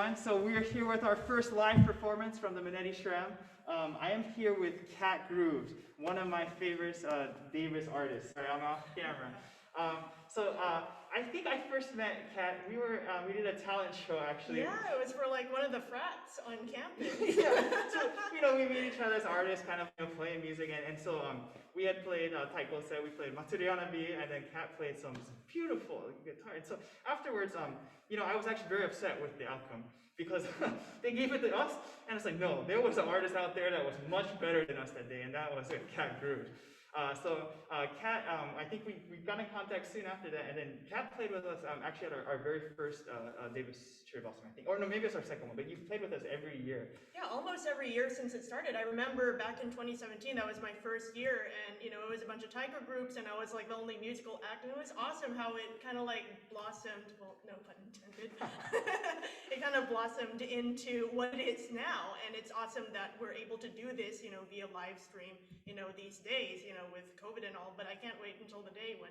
everyone. So we are here with our first live performance from the Manetti Shram. I am here with katgrüvs, one of my favorite Davis artists. Sorry, I'm off camera. I think I first met Kat. We did a talent show actually. Yeah, it was for like one of the frats on campus. Yeah, so we meet each other as artists, kind of playing music, and so we had played taiko set, we played Matsuri Hanabi, and then Kat played some beautiful guitar. And so afterwards, I was actually very upset with the outcome because they gave it to us, and it's like, no, there was an artist out there that was much better than us that day, and that was katgrüvs. Kat, I think we got in contact soon after that, and then Kat played with us actually at our very first Davis Cherry Blossom, I think. Or no, maybe it's our second one, but you've played with us every year. Yeah, almost every year since it started. I remember back in 2017, that was my first year, and it was a bunch of taiko groups, and I was like the only musical act, and it was awesome how it kind of like blossomed, well, no pun intended, it kind of blossomed into what it is now, and it's awesome that we're able to do this, via live stream, these days, with COVID and all, but I can't wait until the day when,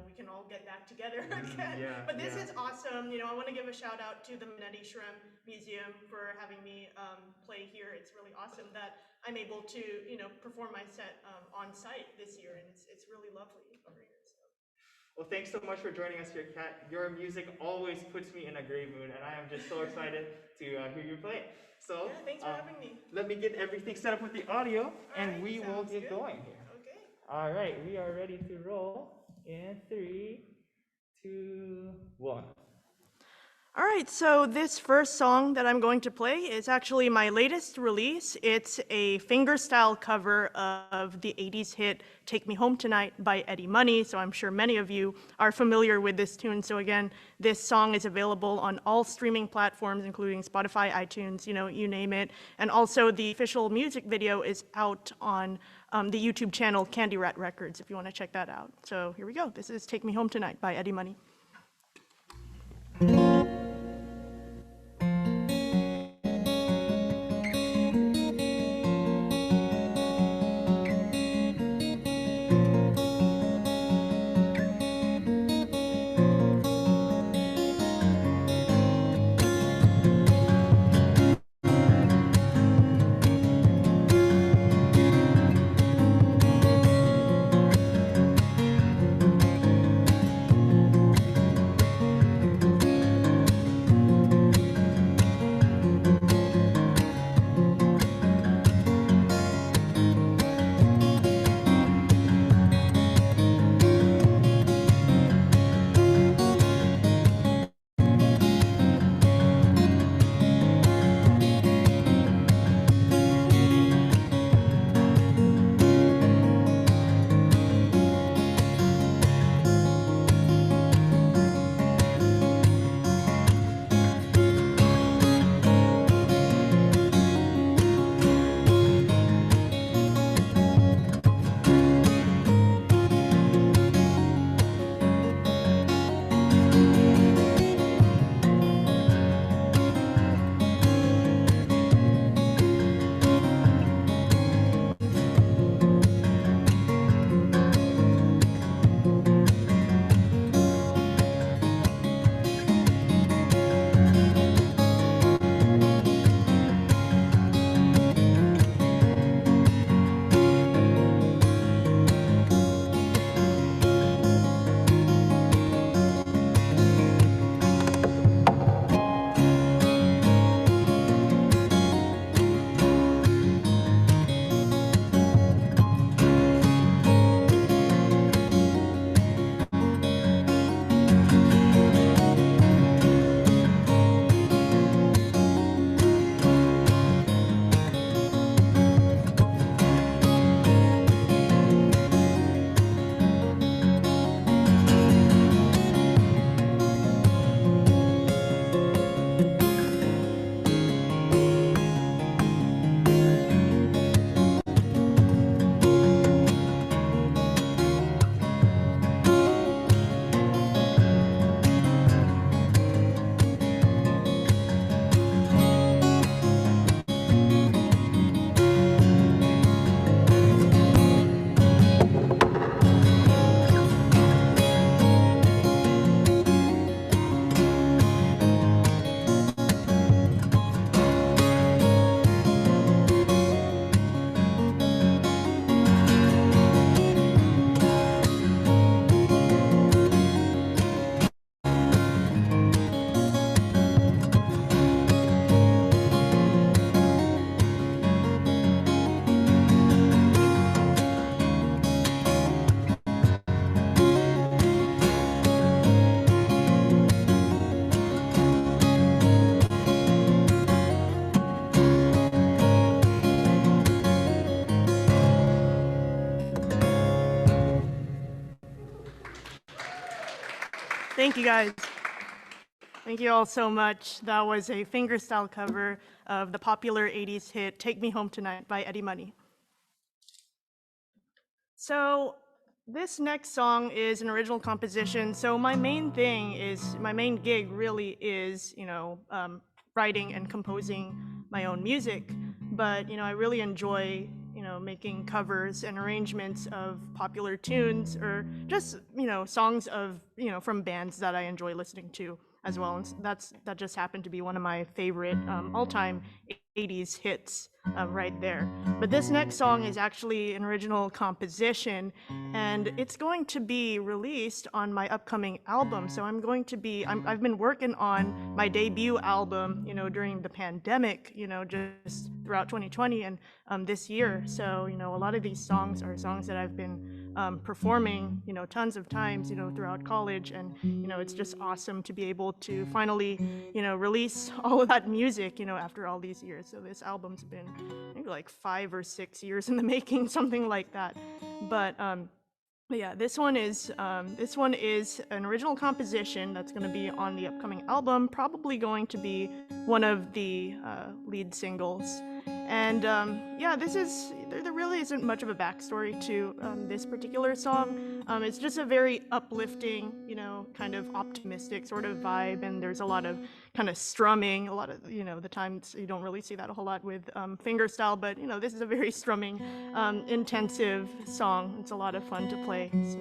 we can all get back together again. Yeah, but this is awesome. I want to give a shout out to the Manetti Shram Museum for having me play here. It's really awesome that I'm able to, perform my set on site this year, and it's really lovely over here. So. Well, thanks so much for joining us here, Kat. Your music always puts me in a great mood, and I am just so excited to hear you play. So, yeah, thanks for having me. Let me get everything set up with the audio, and we will get going here. Okay. All right, we are ready to roll in 3, 2, 1. All right, so this first song that I'm going to play is actually my latest release. It's a fingerstyle cover of the 80s hit Take Me Home Tonight by Eddie Money, so I'm sure many of you are familiar with this tune. So again, this song is available on all streaming platforms, including Spotify, iTunes, you name it. And also the official music video is out on the YouTube channel Candy Rat Records, if you want to check that out. So here we go. This is Take Me Home Tonight by Eddie Money. Thank you guys. Thank you all so much. That was a fingerstyle cover of the popular 80s hit Take Me Home Tonight by Eddie Money. So this next song is an original composition. So my main gig really is, writing and composing my own music. But, I really enjoy, making covers and arrangements of popular tunes or just, songs of, from bands that I enjoy listening to as well. And that just happened to be one of my favorite all-time 80s hits right there. But this next song is actually an original composition, and it's going to be released on my upcoming album. So I've been working on my debut album, during the pandemic, just throughout 2020 and this year. So, a lot of these songs are songs that I've been performing, tons of times, throughout college. And, it's just awesome to be able to finally, release all of that music, after all these years. So this album's been, I think, like 5 or 6 years in the making, something like that. But yeah, this one is an original composition that's going to be on the upcoming album, probably going to be one of the lead singles. And yeah, there really isn't much of a backstory to this particular song. It's just a very uplifting, kind of optimistic sort of vibe, and there's a lot of kind of strumming, a lot of, the times you don't really see that a whole lot with fingerstyle, but, this is a very strumming, intensive song. It's a lot of fun to play, so.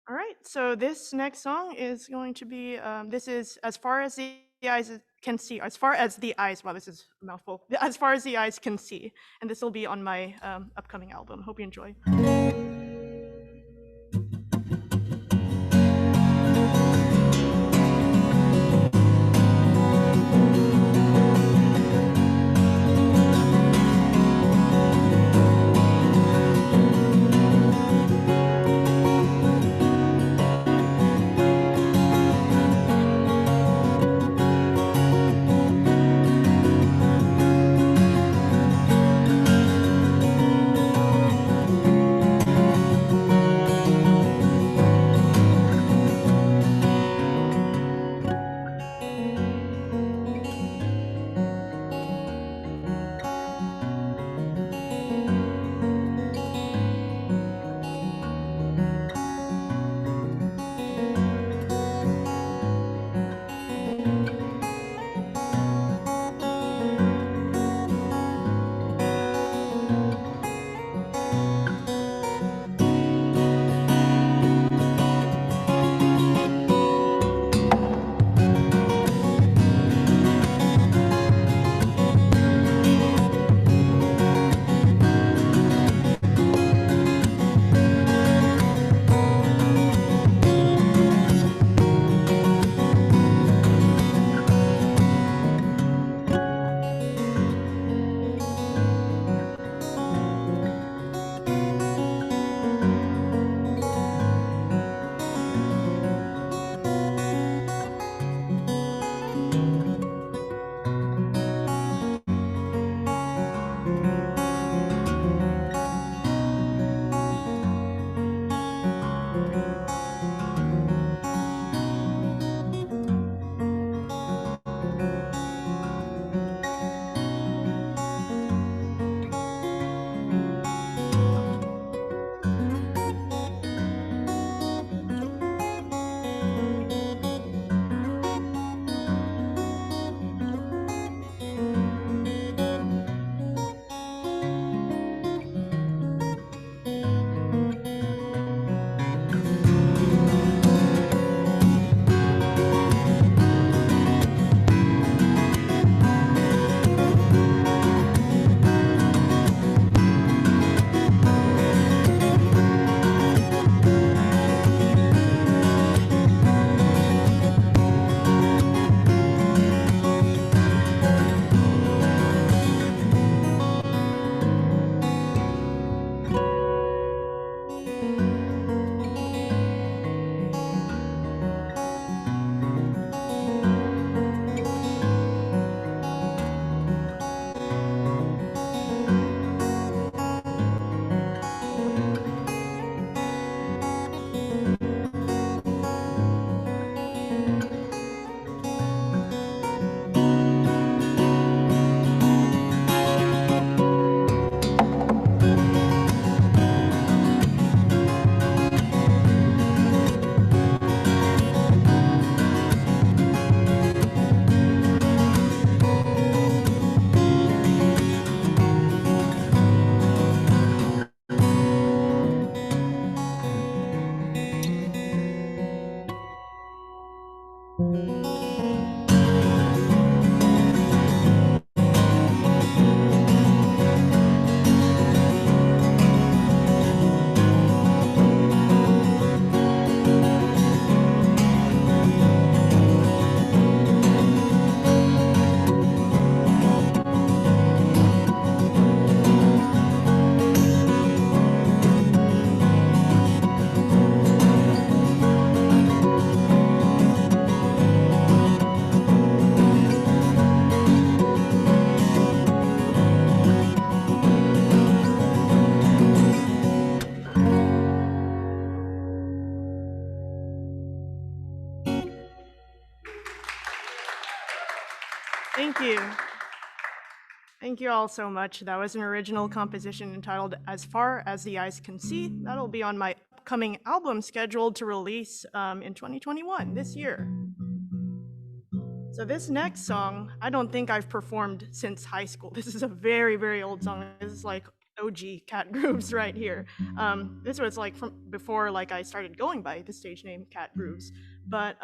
All right, so this next song is going to be, this is As Far as the Eyes Can See, as far as the eyes, wow, this is a mouthful, As Far as the Eyes Can See, and this will be on my upcoming album. Hope you enjoy. Thank you. Thank you all so much. That was an original composition entitled As Far as the Eyes Can See. That'll be on my upcoming album scheduled to release in 2021, this year. So this next song, I don't think I've performed since high school. This is a very, very old song. This is like OG Cat Grooves right here. This was like from before like I started going by the stage name Cat Grooves. But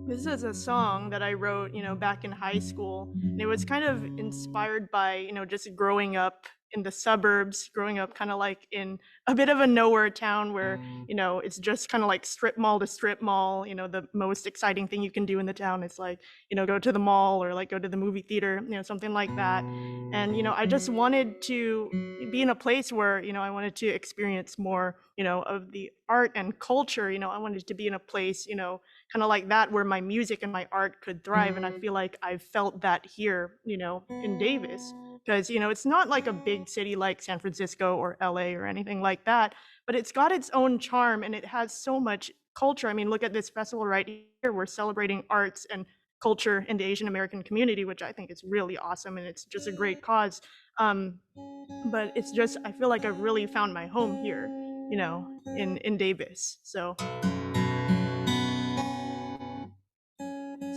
this is a song that I wrote, back in high school. And it was kind of inspired by, just growing up in the suburbs, growing up kind of like in a bit of a nowhere town where, it's just kind of like strip mall to strip mall. The most exciting thing you can do in the town is like, go to the mall or like go to the movie theater, something like that. And, I just wanted to be in a place where, I wanted to experience more, of the art and culture. I wanted to be in a place, kind of like that where my music and my art could thrive. And I feel like I've felt that here, in Davis, because it's not like a big city like San Francisco or LA or anything like that, but it's got its own charm and it has so much culture. I mean, look at this festival right here. We're celebrating arts and culture in the Asian American community, which I think is really awesome, and it's just a great cause. But it's just, I feel like I've really found my home here, in Davis. So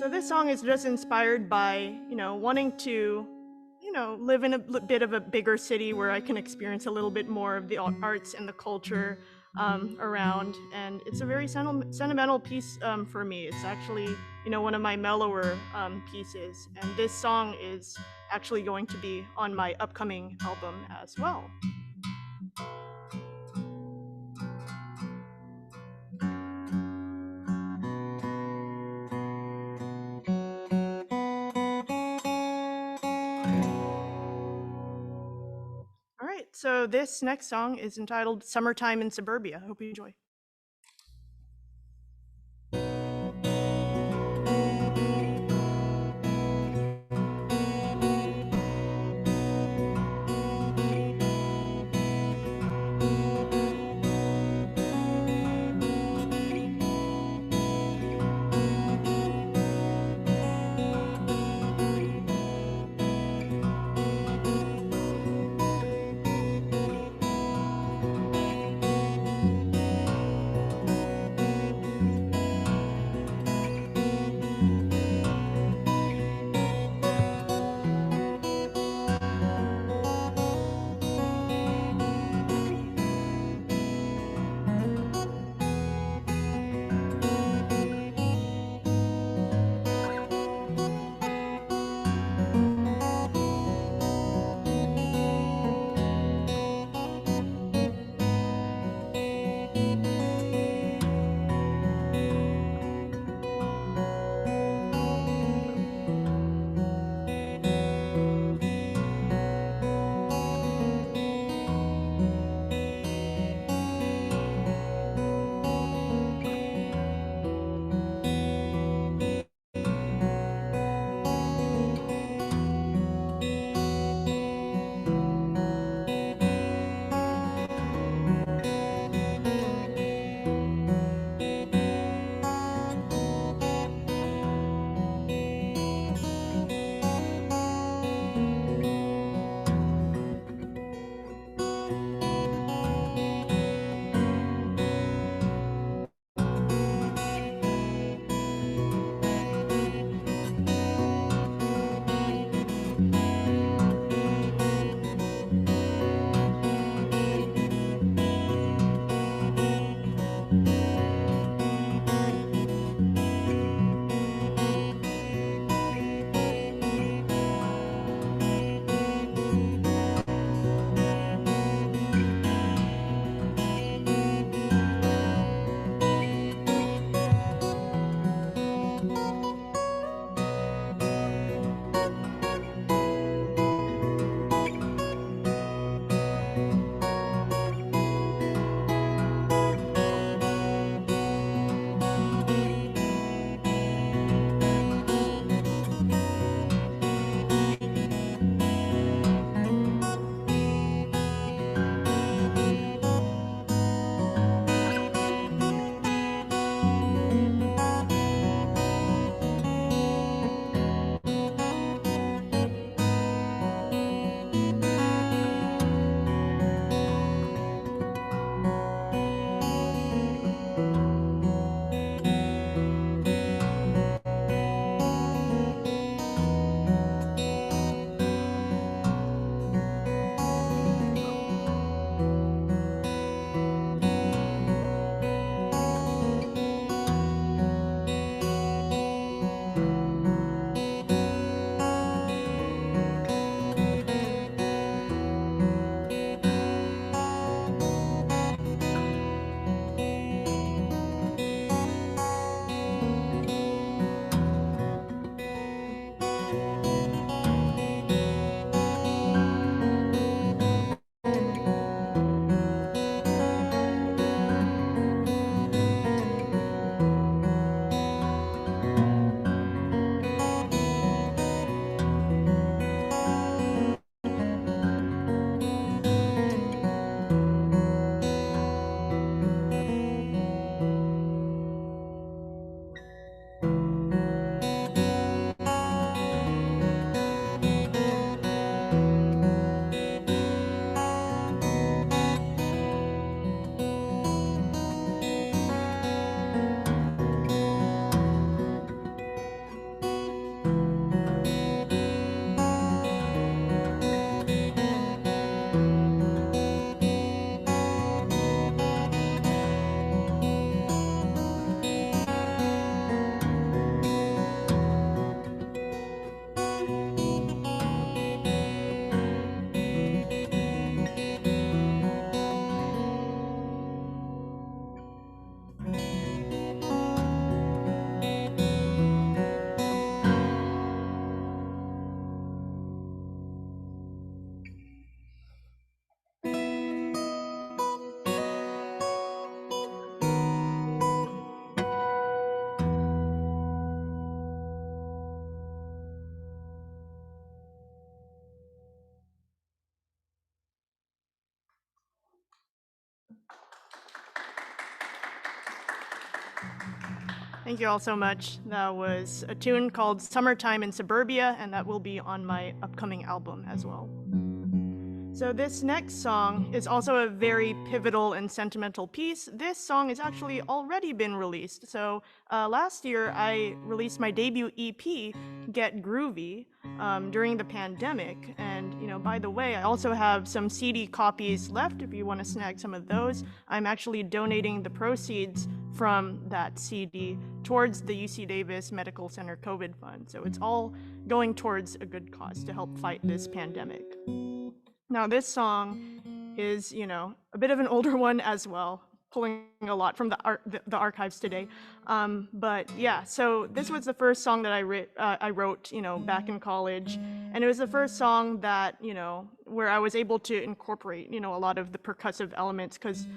this song is just inspired by, wanting to, live in a bit of a bigger city where I can experience a little bit more of the arts and the culture around. And it's a very sentimental piece for me. It's actually, one of my mellower pieces. And this song is actually going to be on my upcoming album as well. All right, so this next song is entitled Summertime in Suburbia. I hope you enjoy. Thank you all so much. That was a tune called Summertime in Suburbia, and that will be on my upcoming album as well. So this next song is also a very pivotal and sentimental piece. This song has actually already been released. So last year I released my debut EP, Get Groovy, during the pandemic. And by the way, I also have some CD copies left if you want to snag some of those. I'm actually donating the proceeds from that CD towards the UC Davis Medical Center COVID Fund. So it's all going towards a good cause to help fight this pandemic. Now, this song is, a bit of an older one as well, pulling a lot from the archives today. But yeah, so this was the first song that I wrote, back in college, and it was the first song that, where I was able to incorporate, a lot of the percussive elements, because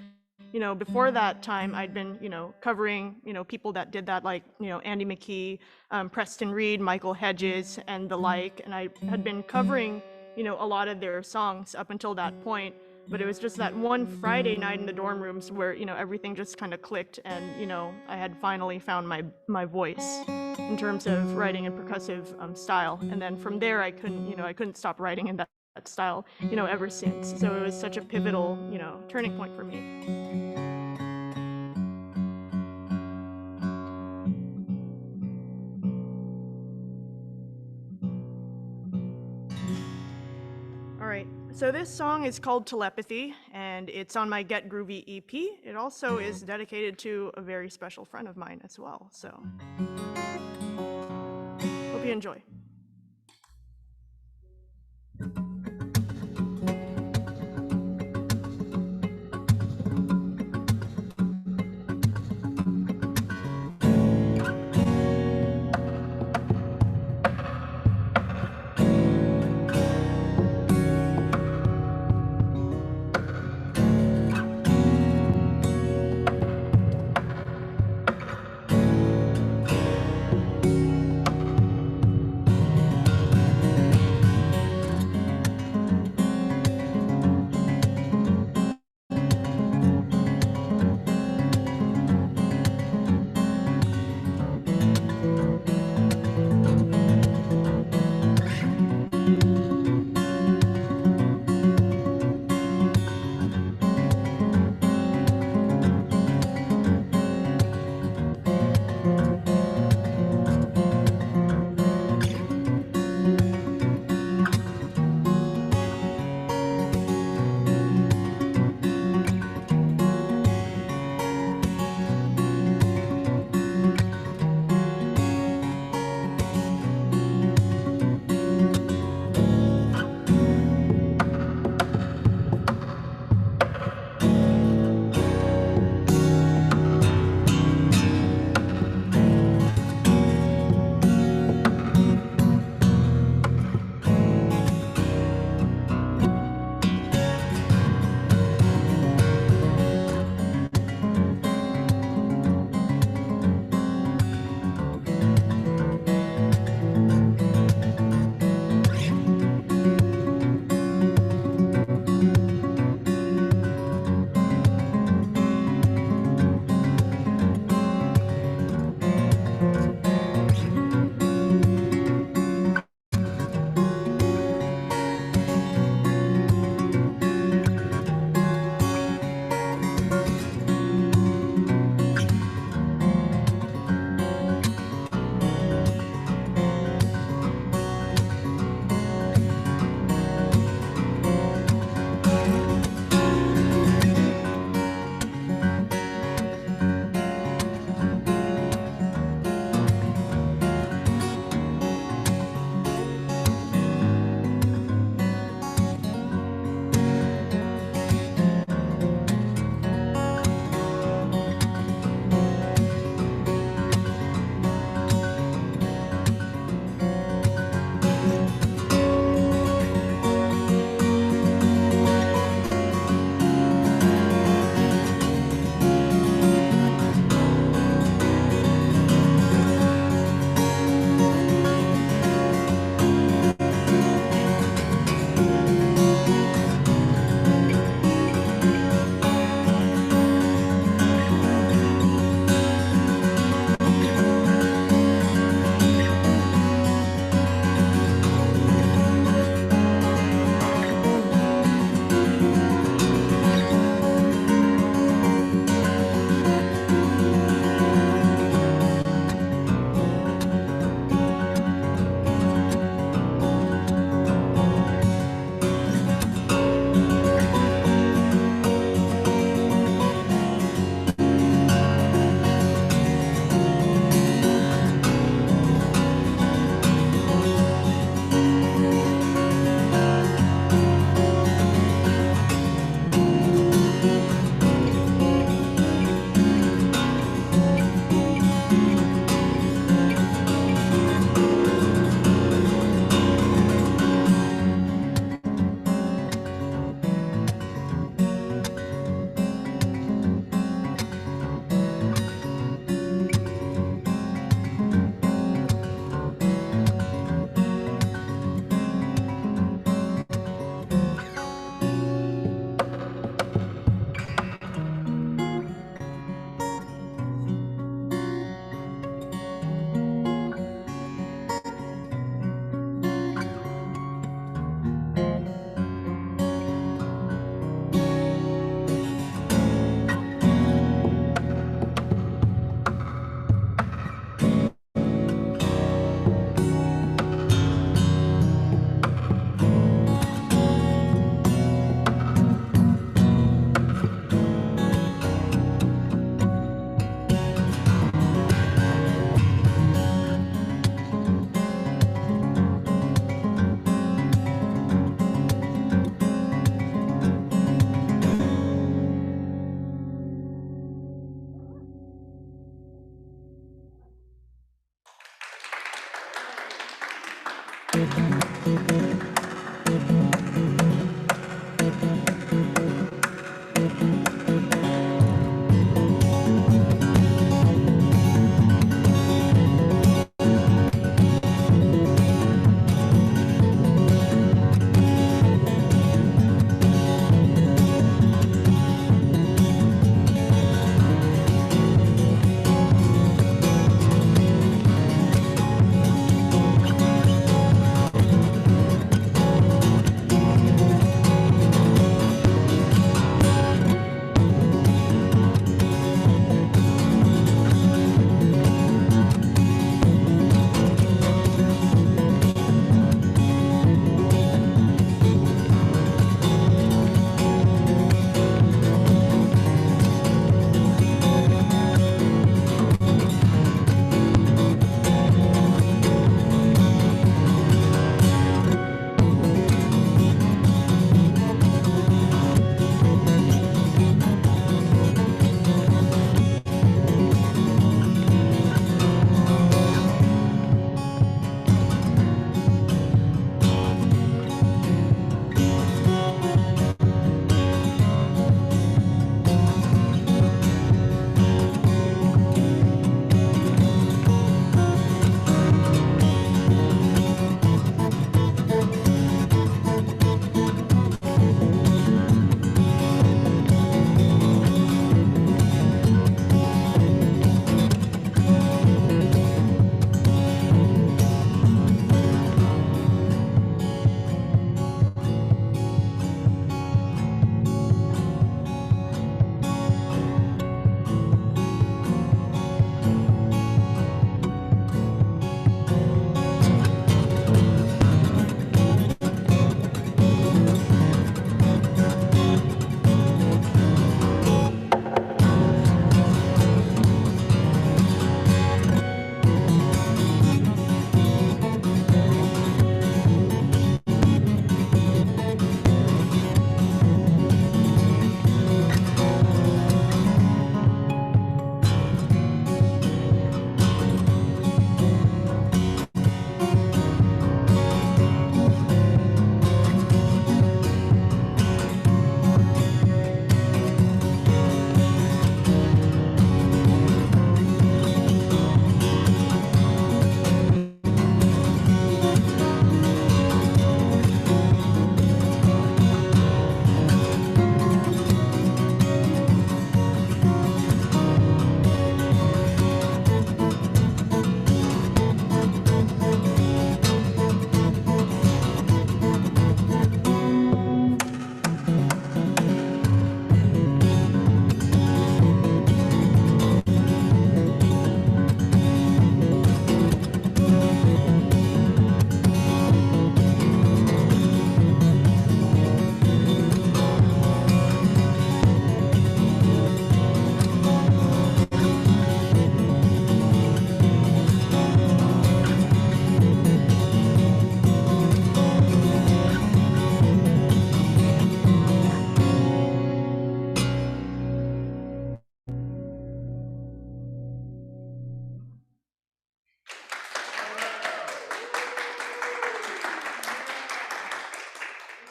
before that time, I'd been, covering, people that did that, like, Andy McKee, Preston Reed, Michael Hedges, and the like, and I had been covering a lot of their songs up until that point. But it was just that one Friday night in the dorm rooms where, everything just kind of clicked, and, I had finally found my voice in terms of writing in percussive style. And then from there, I couldn't stop writing in that style, ever since. So it was such a pivotal, turning point for me. All right, so this song is called Telepathy, and it's on my Get Groovy EP. It also is dedicated to a very special friend of mine as well, so hope you enjoy.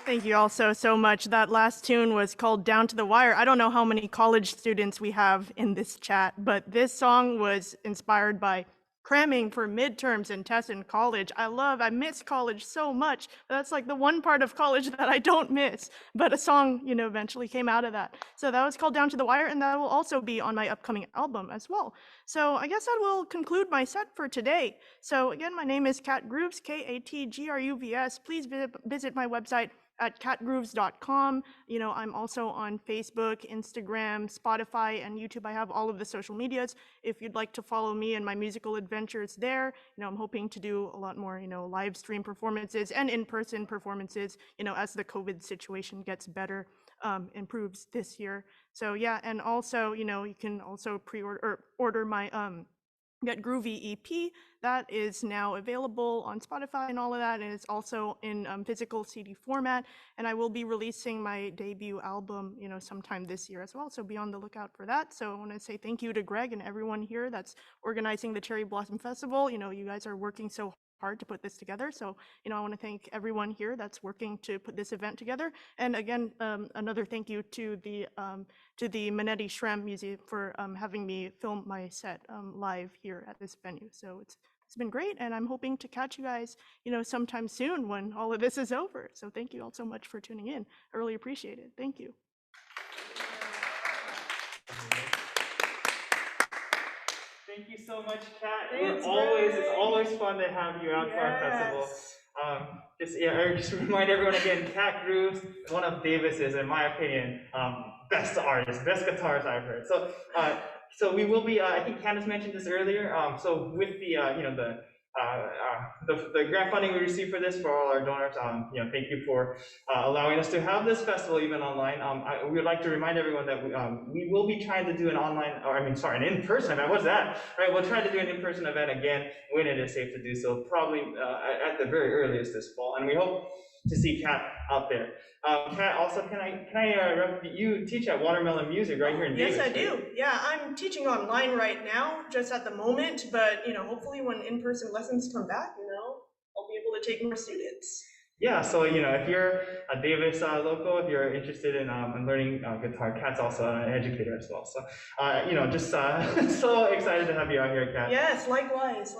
Thank you all so much. That last tune was called Down to the Wire. I don't know how many college students we have in this chat, but this song was inspired by cramming for midterms and tests in college. I miss college so much. That's like the one part of college that I don't miss. But a song, eventually came out of that. So that was called Down to the Wire, and that will also be on my upcoming album as well. So I guess that will conclude my set for today. So again, my name is katgrüvs, KATGRUVS. Please visit my website at katgrüvs.com. I'm also on Facebook, Instagram, Spotify, and YouTube. I have all of the social medias. If you'd like to follow me and my musical adventures there, I'm hoping to do a lot more, live stream performances and in-person performances, as the COVID situation gets better, improves this year. So yeah, and also, you can also pre-order or order my Get Groovy EP. That is now available on Spotify and all of that, and it's also in physical CD format. And I will be releasing my debut album, sometime this year as well. So be on the lookout for that. So I want to say thank you to Greg and everyone here that's organizing the Cherry Blossom Festival. You guys are working so hard to put this together. So, I want to thank everyone here that's working to put this event together. And again, another thank you to the Manetti Shrem Museum for having me film my set live here at this venue. So it's been great, and I'm hoping to catch you guys, sometime soon when all of this is over. So thank you all so much for tuning in. I really appreciate it. Thank you. Thank you so much, Kat. Thanks, It's always fun to have you out for our festival. I just remind everyone again, katgrüvs, one of Davis's, in my opinion, best artists, best guitarists I've heard. So we will be. I think Candace mentioned this earlier. So with the the grant funding we received for this, for all our donors, thank you for allowing us to have this festival even online. We would like to remind everyone that we will be trying to do an an in-person event. What's that? Right, we'll try to do an in-person event again when it is safe to do so, probably at the very earliest this fall, and we hope to see Kat out there. Kat, also, you teach at Watermelon Music right here in Davis, Yes, I do. Yeah, I'm teaching online right now, just at the moment, but hopefully when in-person lessons come back, I'll be able to take more students. Yeah, so if you're a Davis local, if you're interested in learning guitar, Kat's also an educator as well. So just so excited to have you out here, Kat. Yes, likewise.